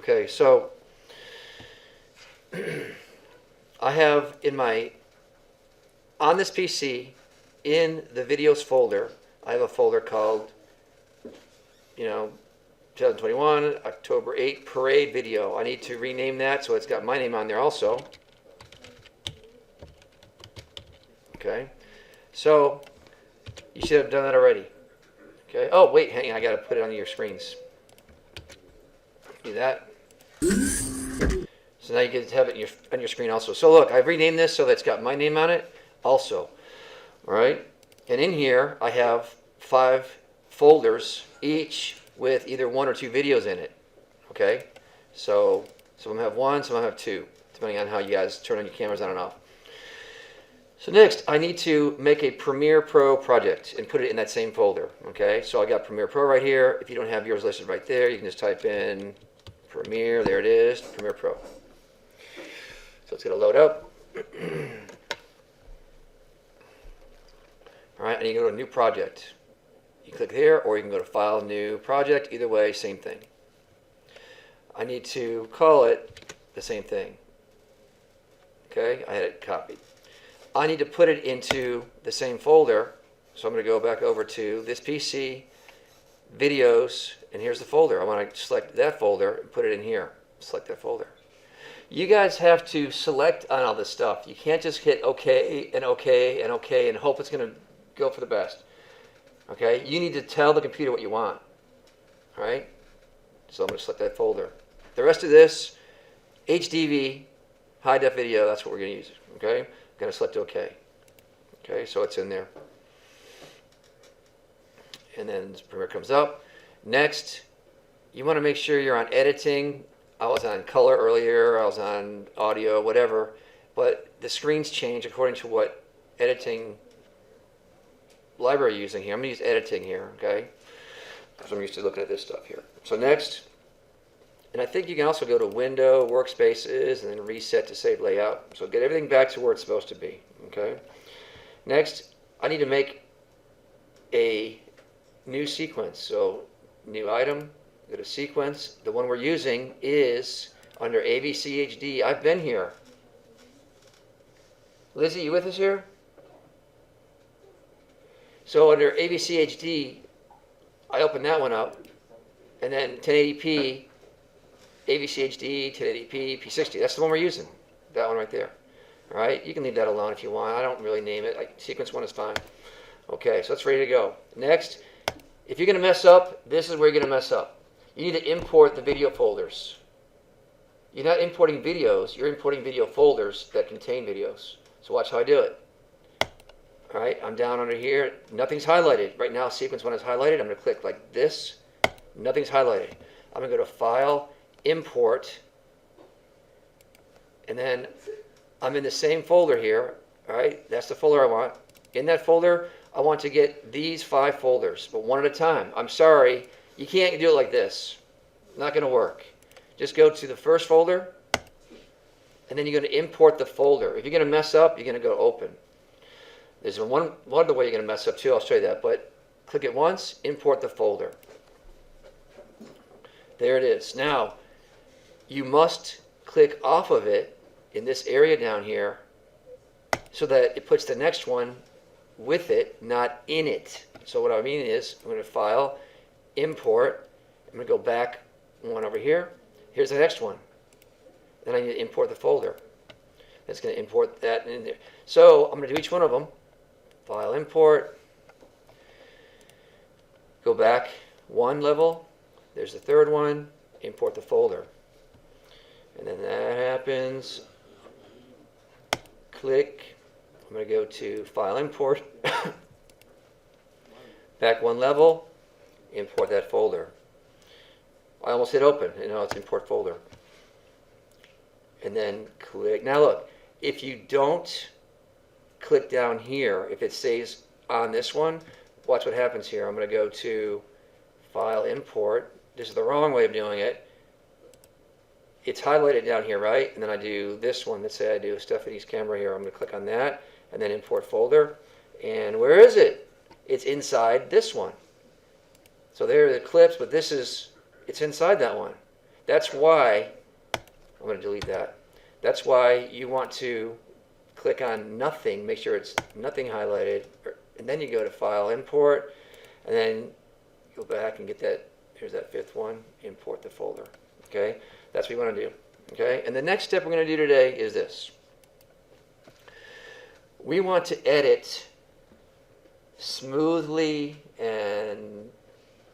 Okay, so I have on this PC, in the videos folder, I have a folder called, 2021, October 8, parade video. I need to rename that so it's got my name on there also. Okay, so you should have done that already. Okay, oh wait, hang on, I gotta put it on your screens. Do that. So now you can have it on your screen also. So look, I've renamed this so that it's got my name on it also. All right, and in here I have 5 folders, each with either 1 or 2 videos in it. Okay, so some of them have 1, some of them have 2, depending on how you guys turn on your cameras on and off. So next, I need to make a Premiere Pro project and put it in that same folder. Okay, so I got Premiere Pro right here. If you don't have yours listed right there, you can just type in Premiere. There it is, Premiere Pro. So it's going to load up. All right, and you go to New Project. You click here, or you can go to File, New Project. Either way, same thing. I need to call it the same thing. Okay, I had it copied. I need to put it into the same folder, so I'm going to go back over to this PC, videos, and here's the folder. I want to select that folder and put it in here. Select that folder. You guys have to select on all this stuff. You can't just hit OK and OK and OK and hope it's going to go for the best. Okay, you need to tell the computer what you want. All right, so I'm going to select that folder. The rest of this, HDV, high def video, that's what we're going to use. Okay, I'm going to select OK. Okay, so it's in there. And then Premiere comes up. Next, you want to make sure you're on editing. I was on color earlier, I was on audio, whatever, but the screens change according to what editing library you're using here. I'm going to use editing here, okay? Because I'm used to looking at this stuff here. So next, and I think you can also go to Window, Workspaces, and then Reset to save layout. So get everything back to where it's supposed to be, okay? Next, I need to make a new sequence. So new item, go to sequence. The one we're using is under AVCHD. I've been here. Lizzie, you with us here? So under AVCHD, I open that one up, and then 1080p, AVCHD, 1080p, P60. That's the one we're using. That one right there. All right, you can leave that alone if you want. I don't really name it. Sequence 1 is fine. Okay, so it's ready to go. Next, if you're going to mess up, this is where you're going to mess up. You need to import the video folders. You're not importing videos, you're importing video folders that contain videos. So watch how I do it. All right, I'm down under here. Nothing's highlighted. Right now, sequence 1 is highlighted. I'm going to click like this. Nothing's highlighted. I'm going to go to File, Import, and then I'm in the same folder here. All right, that's the folder I want. In that folder, I want to get these 5 folders, but one at a time. I'm sorry, you can't do it like this. Not going to work. Just go to the first folder, and then you're going to import the folder. If you're going to mess up, you're going to go Open. There's one other way you're going to mess up too. I'll show you that. But click it once, import the folder. There it is. Now, you must click off of it in this area down here so that it puts the next one with it, not in it. So what I mean is, I'm going to File, Import. I'm going to go back one over here. Here's the next one. Then I need to import the folder. That's going to import that in there. So I'm going to do each one of them. File, Import. Go back one level. There's the third one. Import the folder. And then that happens. Click. I'm going to go to File, Import. Back one level. Import that folder. I almost hit Open. You know, it's Import Folder. And then click. Now look, if you don't click down here, if it stays on this one, watch what happens here. I'm going to go to File, Import. This is the wrong way of doing it. It's highlighted down here, right? And then I do this one. Let's say I do Stephanie's camera here. I'm going to click on that and then Import Folder. And where is it? It's inside this one. So there are the clips, but it's inside that one. That's why, I'm going to delete that. That's why you want to click on nothing, make sure it's nothing highlighted, and then you go to File, Import, and then go back and get that, here's that fifth one, import the folder. Okay, that's what you want to do. Okay, and the next step we're going to do today is this. We want to edit smoothly and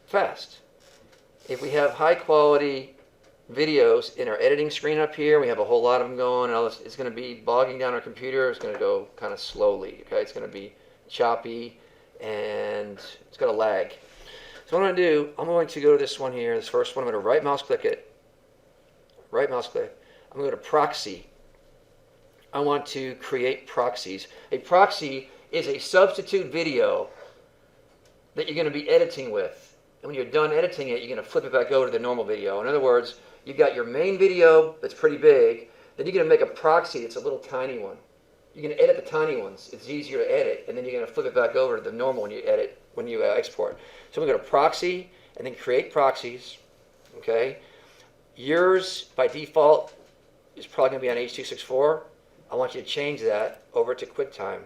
fast. If we have high quality videos in our editing screen up here, we have a whole lot of them going, and all this, it's going to be bogging down our computer. It's going to go kind of slowly. Okay, it's going to be choppy and it's going to lag. So what I'm going to do, I'm going to go to this one here, this first one. I'm going to right mouse click it. Right mouse click. I'm going to go to Proxy. I want to create proxies. A proxy is a substitute video that you're going to be editing with. And when you're done editing it, you're going to flip it back over to the normal video. In other words, you've got your main video that's pretty big, then you're going to make a proxy that's a little tiny one. You're going to edit the tiny ones. It's easier to edit, and then you're going to flip it back over to the normal when you edit, when you export. So I'm going to go to Proxy, and then Create Proxies. Okay? Yours, by default, is probably going to be on H.264. I want you to change that over to QuickTime.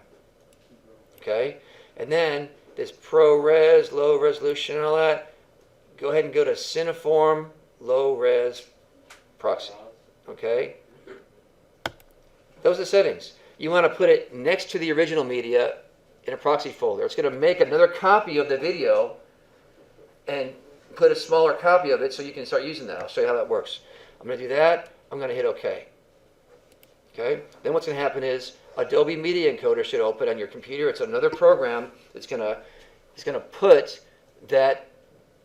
Okay? And then this ProRes, low resolution, and all that, go ahead and go to Cineform, low res proxy. Okay? Those are the settings. You want to put it next to the original media in a proxy folder. It's going to make another copy of the video and put a smaller copy of it so you can start using that. I'll show you how that works. I'm going to do that. I'm going to hit OK. Okay? Then what's going to happen is Adobe Media Encoder should open on your computer. It's another program that's going to put that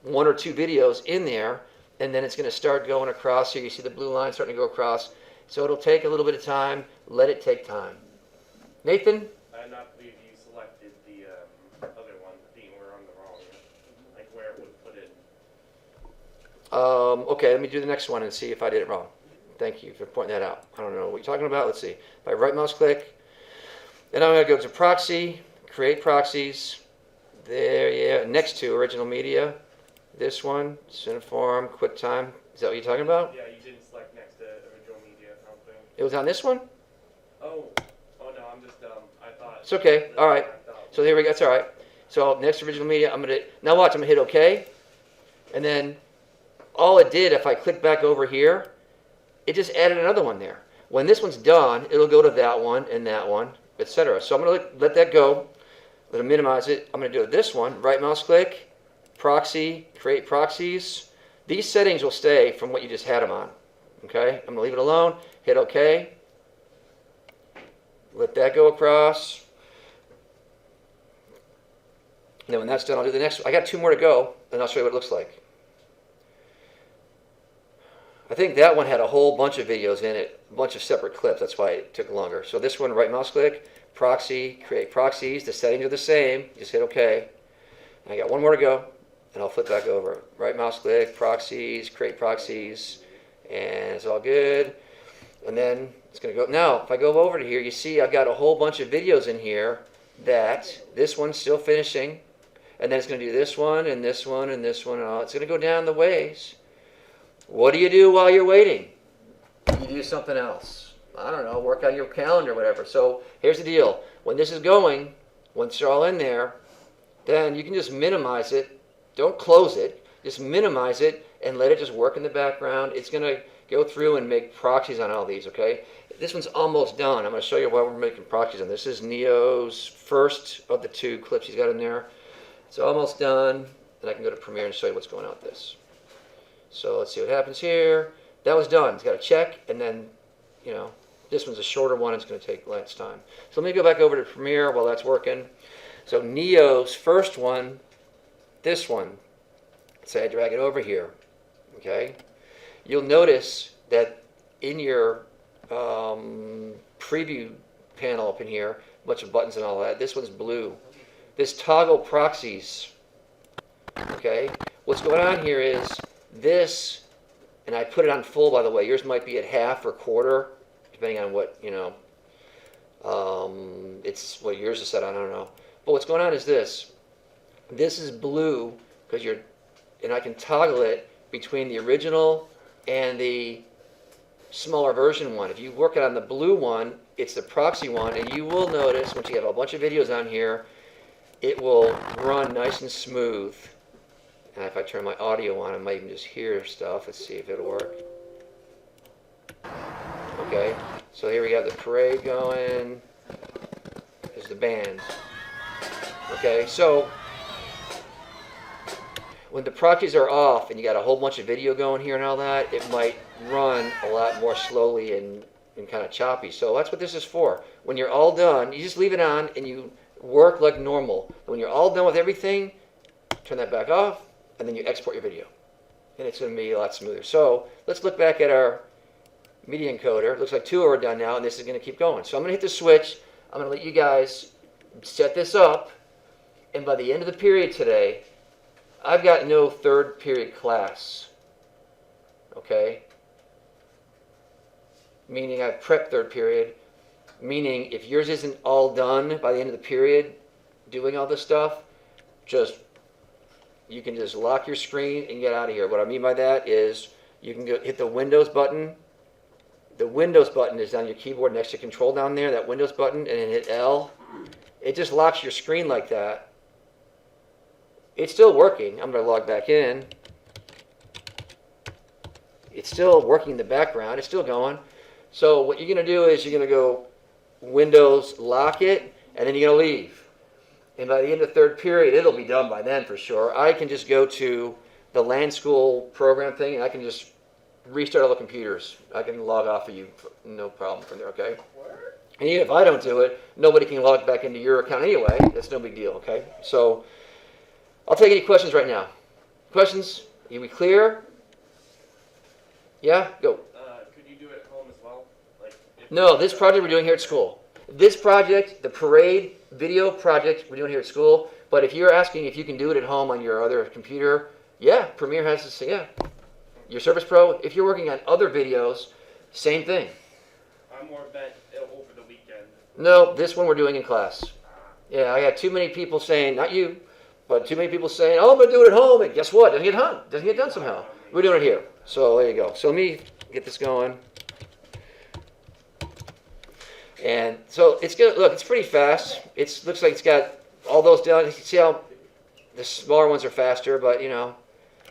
one or two videos in there, and then it's going to start going across. Here you see the blue line starting to go across. So it'll take a little bit of time. Let it take time. Nathan? I not believe you selected the other one, being we're on the wrong, like where it would put it. Okay, let me do the next one and see if I did it wrong. Thank you for pointing that out. I don't know what you're talking about. Let's see. If I right mouse click, then I'm going to go to Proxy, Create Proxies. There, yeah, next to Original Media. This one, Cineform, QuickTime. Is that what you're talking about? Yeah, you didn't select next to original media, I don't think. It was on this one? Oh no, I'm just I thought. It's okay. All right. So here we go. That's all right. So next to Original Media, I'm going to, now watch, I'm going to hit OK. And then all it did, if I click back over here, it just added another one there. When this one's done, it'll go to that one, etc. So I'm going to let that go. I'm going to minimize it. I'm going to do this one, right mouse click, Proxy, Create Proxies. These settings will stay from what you just had them on. Okay? I'm going to leave it alone, hit OK. Let that go across. And then when that's done, I'll do the next one. I got two more to go, and I'll show you what it looks like. I think that one had a whole bunch of videos in it, a bunch of separate clips. That's why it took longer. So this one, right mouse click, Proxy, Create Proxies. The settings are the same. Just hit OK. And I got one more to go, and I'll flip back over. Right mouse click, Proxies, Create Proxies, and it's all good. And then it's going to go. Now, if I go over to here, you see I've got a whole bunch of videos in here that this one's still finishing. And then it's going to do this one, and this one, and this one, and all. It's going to go down the ways. What do you do while you're waiting? You do something else. I don't know, work on your calendar or whatever. So here's the deal. When this is going, once you're all in there, then you can just minimize it. Don't close it. Just minimize it and let it just work in the background. It's going to go through and make proxies on all these, okay? This one's almost done. I'm going to show you why we're making proxies on this. This is Neo's first of the two clips he's got in there. It's almost done, and I can go to Premiere and show you what's going on with this. So let's see what happens here. That was done. It's got a check, and then, you know, this one's a shorter one. It's going to take less time. So let me go back over to Premiere while that's working. So Neo's first one, this one. Say I drag it over here, okay? You'll notice that in your preview panel up in here, a bunch of buttons and all that, this one's blue. This toggle proxies, okay? What's going on here is this, and I put it on full, by the way. Yours might be at half or quarter, depending on what, you know, it's what yours is set on, I don't know. But what's going on is this. This is blue because you're, and I can toggle it between the original and the smaller version one. If you work on the blue one, it's the proxy one, and you will notice once you have a bunch of videos on here, it will run nice and smooth. And if I turn my audio on, I might even just hear stuff. Let's see if it'll work. Okay, so here we have the parade going. There's the band. Okay, so when the proxies are off and you got a whole bunch of video going here and all that, it might run a lot more slowly and kind of choppy. So that's what this is for. When you're all done, you just leave it on and you work like normal. When you're all done with everything, turn that back off, and then you export your video. And it's going to be a lot smoother. So let's look back at our media encoder. It looks like 2 are done now, and this is going to keep going. So I'm going to hit the switch. I'm going to let you guys set this up. And by the end of the period today, I've got no third period class. Okay? Meaning I've prepped third period. Meaning if yours isn't all done by the end of the period, doing all this stuff, you can just lock your screen and get out of here. What I mean by that is you can go hit the Windows button. The Windows button is on your keyboard next to Control down there, that Windows button, and then hit L. It just locks your screen like that. It's still working. I'm going to log back in. It's still working in the background. It's still going. So what you're going to do is you're going to go Windows, lock it, and then you're going to leave. And by the end of third period, it'll be done by then for sure. I can just go to the land school program thing, and I can just restart all the computers. I can log off of you, no problem from there, okay? And even if I don't do it, nobody can log back into your account anyway. That's no big deal, okay? So I'll take any questions right now. Questions? Are we clear? Yeah? Go. Could you do it at home as well? No, this project we're doing here at school. This project, the parade video project, we're doing here at school. But if you're asking if you can do it at home on your other computer, yeah, Premiere has this, yeah. Your Surface Pro, if you're working on other videos, same thing. I'm more bent over the weekend. No, this one we're doing in class. Yeah, I got too many people saying, not you, but too many people saying, oh, I'm going to do it at home. And guess what? Doesn't get done. Doesn't get done somehow. We're doing it here. So there you go. So let me get this going. And so it's good. Look, it's pretty fast. It looks like it's got all those down. You can see how the smaller ones are faster, but you know,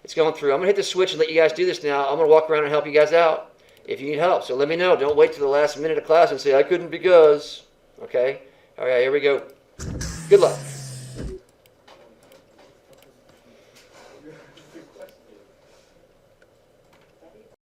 it's going through. I'm going to hit the switch and let you guys do this now. I'm going to walk around and help you guys out if you need help. So let me know. Don't wait till the last minute of class and say, I couldn't because. Okay? All right, here we go. Good luck.